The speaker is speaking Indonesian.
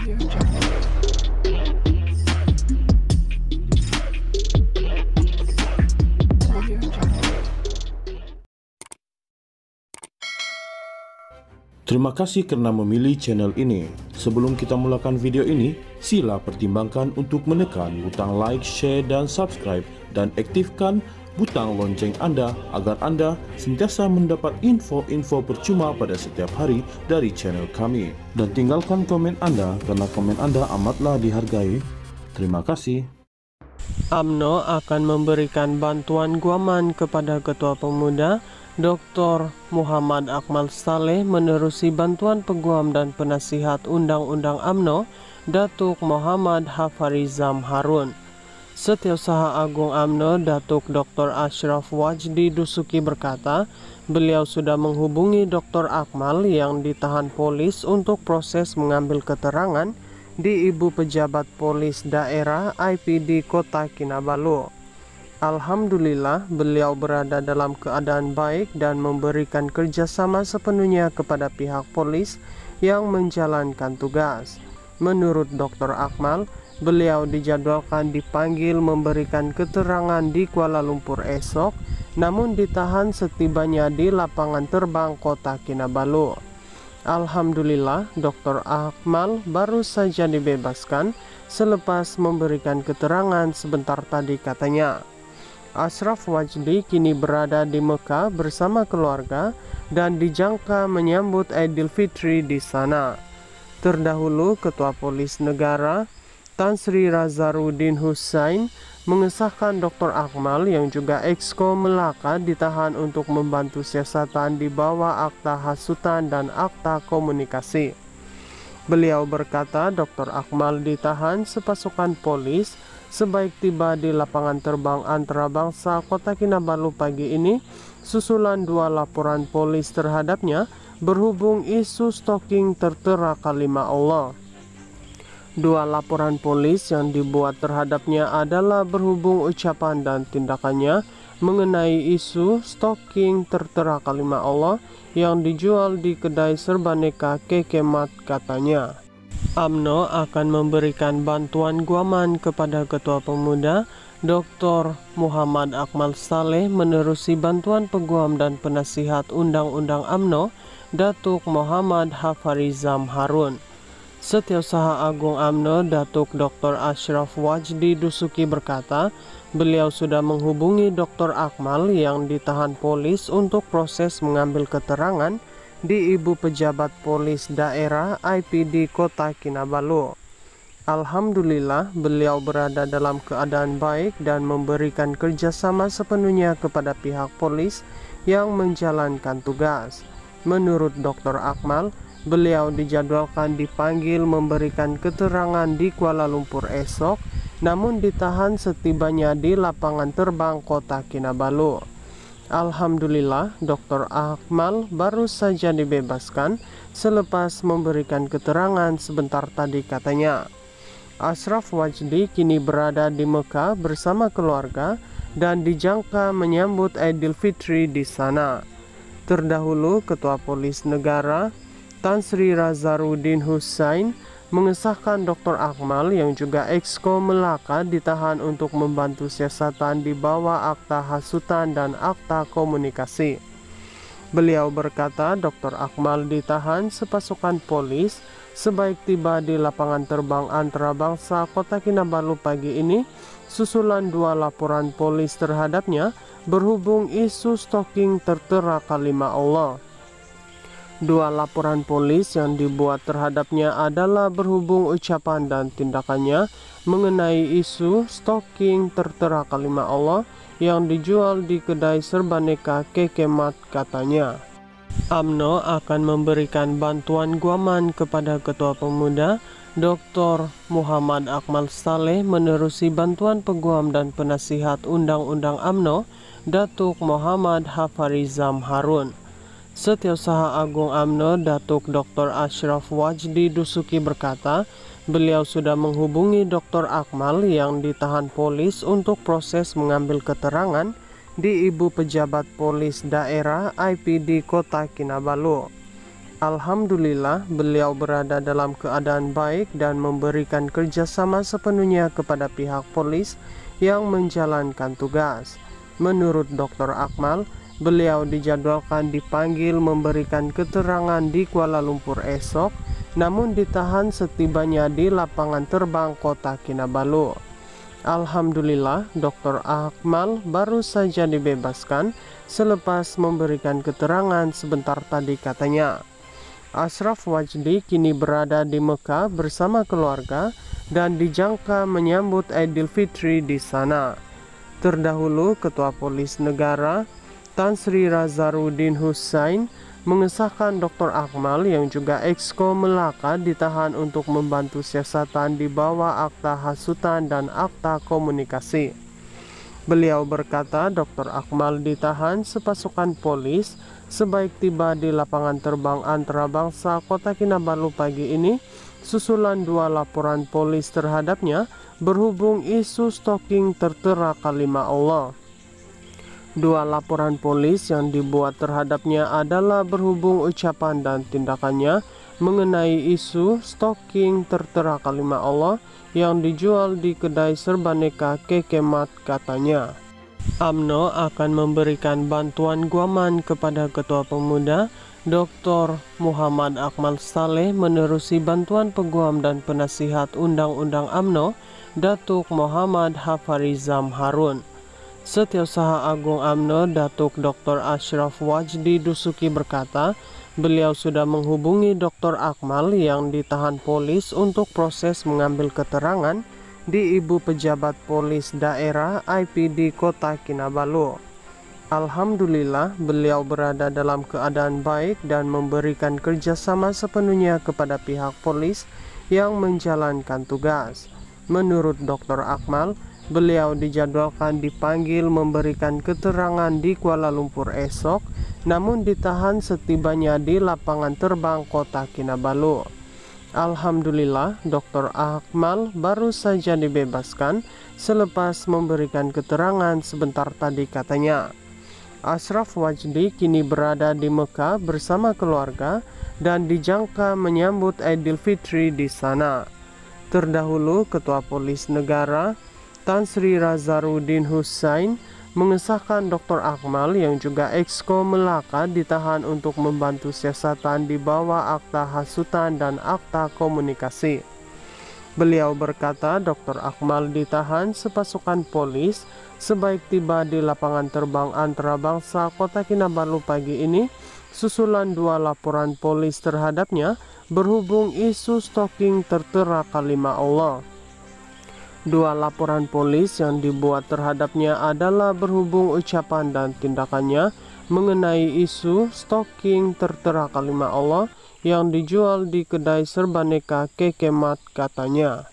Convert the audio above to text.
Terima kasih karena memilih channel ini. Sebelum kita mulakan video ini, sila pertimbangkan untuk menekan butang like, share, dan subscribe, dan aktifkan butang lonceng Anda agar Anda sentiasa mendapat info-info percuma pada setiap hari dari channel kami. Dan tinggalkan komen Anda karena komen Anda amatlah dihargai. Terima kasih. UMNO akan memberikan bantuan guaman kepada Ketua Pemuda Dr. Muhammad Akmal Saleh menerusi bantuan peguam dan penasihat Undang-Undang UMNO Datuk Muhammad Hafarizam Harun. Setiausaha Agung UMNO Datuk Dr. Ashraf Wajdi Dusuki berkata, beliau sudah menghubungi Dr. Akmal yang ditahan polis untuk proses mengambil keterangan di Ibu Pejabat Polis Daerah IPD Kota Kinabalu. Alhamdulillah, beliau berada dalam keadaan baik dan memberikan kerjasama sepenuhnya kepada pihak polis yang menjalankan tugas. Menurut Dr. Akmal, beliau dijadwalkan dipanggil memberikan keterangan di Kuala Lumpur esok, namun ditahan setibanya di lapangan terbang Kota Kinabalu. Alhamdulillah, Dr. Akmal baru saja dibebaskan selepas memberikan keterangan sebentar tadi, katanya. Ashraf Wajdi kini berada di Mekah bersama keluarga dan dijangka menyambut Aidil Fitri di sana. Terdahulu, Ketua Polis Negara Tan Sri Razarudin Hussain mengesahkan Dr. Akmal yang juga Exco Melaka ditahan untuk membantu siasatan di bawah Akta Hasutan dan Akta Komunikasi. Beliau berkata Dr. Akmal ditahan sepasukan polis sebaik tiba di lapangan terbang antarabangsa Kota Kinabalu pagi ini, susulan 2 laporan polis terhadapnya berhubung isu stalking tertera kalimat Allah. 2 laporan polis yang dibuat terhadapnya adalah berhubung ucapan dan tindakannya mengenai isu stalking tertera kalimat Allah yang dijual di kedai serbaneka Kekemat, katanya. UMNO akan memberikan bantuan guaman kepada Ketua Pemuda Dr. Muhammad Akmal Saleh menerusi bantuan peguam dan penasihat Undang-Undang UMNO Datuk Muhammad Hafarizam Harun. Setiausaha Agung UMNO Datuk Dr. Ashraf Wajdi Dusuki berkata, beliau sudah menghubungi Dr. Akmal yang ditahan polis untuk proses mengambil keterangan di Ibu Pejabat Polis Daerah IPD Kota Kinabalu. Alhamdulillah, beliau berada dalam keadaan baik dan memberikan kerjasama sepenuhnya kepada pihak polis yang menjalankan tugas. Menurut Dr. Akmal, beliau dijadwalkan dipanggil memberikan keterangan di Kuala Lumpur esok, namun ditahan setibanya di lapangan terbang Kota Kinabalu. Alhamdulillah, Dr. Akmal baru saja dibebaskan selepas memberikan keterangan sebentar tadi, katanya. Ashraf Wajdi kini berada di Mekah bersama keluarga dan dijangka menyambut Aidil Fitri di sana. Terdahulu, Ketua Polis Negara Tan Sri Razarudin Hussain mengesahkan Dr. Akmal yang juga Exco Melaka ditahan untuk membantu siasatan di bawah Akta Hasutan dan Akta Komunikasi. Beliau berkata Dr. Akmal ditahan sepasukan polis sebaik tiba di lapangan terbang antarabangsa Kota Kinabalu pagi ini, susulan 2 laporan polis terhadapnya berhubung isu stalking tertera kalimat Allah. 2 laporan polis yang dibuat terhadapnya adalah berhubung ucapan dan tindakannya mengenai isu stalking tertera kalimat Allah yang dijual di kedai serbaneka Kekemat, katanya. UMNO akan memberikan bantuan guaman kepada Ketua Pemuda Dr. Muhammad Akmal Saleh menerusi bantuan peguam dan penasihat Undang-Undang UMNO Datuk Muhammad Hafarizam Harun. Setiausaha Agung UMNO Datuk Dr. Ashraf Wajdi Dusuki berkata, beliau sudah menghubungi Dr. Akmal yang ditahan polis untuk proses mengambil keterangan di Ibu Pejabat Polis Daerah IPD Kota Kinabalu. Alhamdulillah, beliau berada dalam keadaan baik dan memberikan kerjasama sepenuhnya kepada pihak polis yang menjalankan tugas. Menurut Dr. Akmal, beliau dijadwalkan dipanggil memberikan keterangan di Kuala Lumpur esok, namun ditahan setibanya di lapangan terbang Kota Kinabalu. Alhamdulillah, Dr. Akmal baru saja dibebaskan selepas memberikan keterangan sebentar tadi, katanya. Ashraf Wajdi kini berada di Mekah bersama keluarga dan dijangka menyambut Idul Fitri di sana. Terdahulu, Ketua Polis Negara Tan Sri Razaruddin Hussain mengesahkan Dr. Akmal yang juga Exco Melaka ditahan untuk membantu siasatan di bawah Akta Hasutan dan Akta Komunikasi. Beliau berkata Dr. Akmal ditahan sepasukan polis sebaik tiba di lapangan terbang antarabangsa Kota Kinabalu pagi ini, susulan 2 laporan polis terhadapnya berhubung isu stalking tertera kalimat Allah. 2 laporan polis yang dibuat terhadapnya adalah berhubung ucapan dan tindakannya mengenai isu stalking tertera kalimat Allah yang dijual di kedai serbaneka Kekemat, katanya. UMNO akan memberikan bantuan guaman kepada Ketua Pemuda Dr. Muhammad Akmal Saleh menerusi bantuan peguam dan penasihat Undang-Undang UMNO Datuk Muhammad Hafarizam Harun. Setiausaha Agung UMNO Datuk Dr. Ashraf Wajdi Dusuki berkata, beliau sudah menghubungi Dr. Akmal yang ditahan polis untuk proses mengambil keterangan di Ibu Pejabat Polis Daerah IPD Kota Kinabalu. Alhamdulillah, beliau berada dalam keadaan baik dan memberikan kerjasama sepenuhnya kepada pihak polis yang menjalankan tugas. Menurut Dr. Akmal, beliau dijadwalkan dipanggil memberikan keterangan di Kuala Lumpur esok, namun ditahan setibanya di lapangan terbang Kota Kinabalu. Alhamdulillah, Dr. Akmal baru saja dibebaskan selepas memberikan keterangan sebentar tadi, katanya. Ashraf Wajdi kini berada di Mekah bersama keluarga dan dijangka menyambut Idul Fitri di sana. Terdahulu, Ketua Polis Negara Tan Sri Razaruddin Hussain mengesahkan Dr. Akmal yang juga Exco Melaka ditahan untuk membantu siasatan di bawah Akta Hasutan dan Akta Komunikasi. Beliau berkata Dr. Akmal ditahan sepasukan polis sebaik tiba di lapangan terbang antarabangsa Kota Kinabalu pagi ini, susulan 2 laporan polis terhadapnya berhubung isu stalking tertera kalimat Allah. 2 laporan polis yang dibuat terhadapnya adalah berhubung ucapan dan tindakannya mengenai isu stalking tertera kalimat Allah yang dijual di kedai serbaneka Kekemat, katanya.